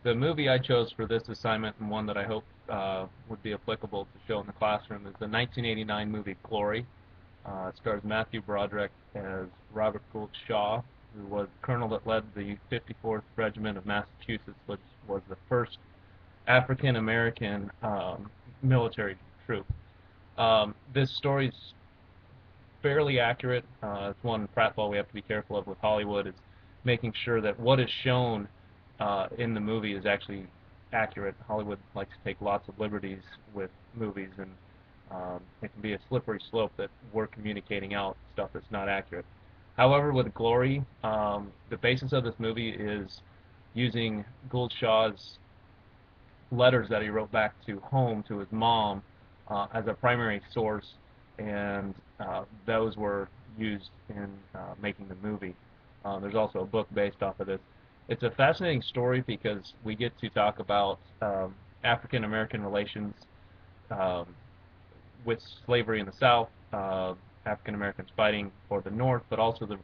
The movie I chose for this assignment, and one that I hope would be applicable to show in the classroom, is the 1989 movie Glory. It stars Matthew Broderick as Robert Gould Shaw, who was the colonel that led the 54th Regiment of Massachusetts, which was the first African American military troop. This story's fairly accurate. It's one pratfall we have to be careful of with Hollywood, is making sure that what is shown in the movie is actually accurate. Hollywood likes to take lots of liberties with movies, and it can be a slippery slope that we're communicating out stuff that's not accurate. However, with Glory, the basis of this movie is using Gould Shaw's letters that he wrote back to home to his mom as a primary source, and those were used in making the movie. There's also a book based off of this. It's a fascinating story because we get to talk about African American relations um, with slavery in the South, African Americans fighting for the North, but also the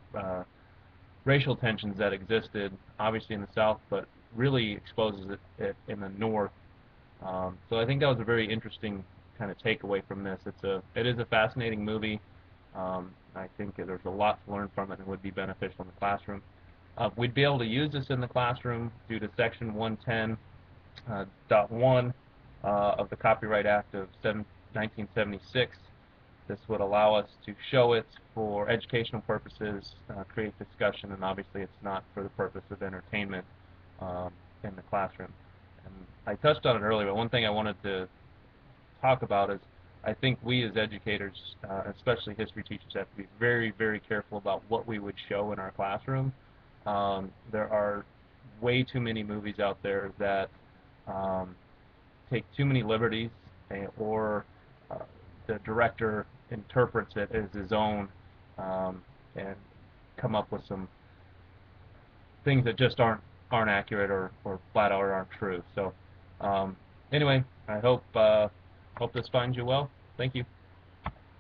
racial tensions that existed, obviously in the South, but really exposes it in the North. So I think that was a very interesting kind of takeaway from this. It is a fascinating movie. I think there's a lot to learn from it and would be beneficial in the classroom. We'd be able to use this in the classroom due to Section 110.1 of the Copyright Act of 1976. This would allow us to show it for educational purposes, create discussion, and obviously it's not for the purpose of entertainment in the classroom. And I touched on it earlier, but one thing I wanted to talk about is I think we as educators, especially history teachers, have to be very, very careful about what we would show in our classroom. There are way too many movies out there that take too many liberties, or the director interprets it as his own, and come up with some things that just aren't accurate, or flat out aren't true. So anyway, I hope this finds you well. Thank you.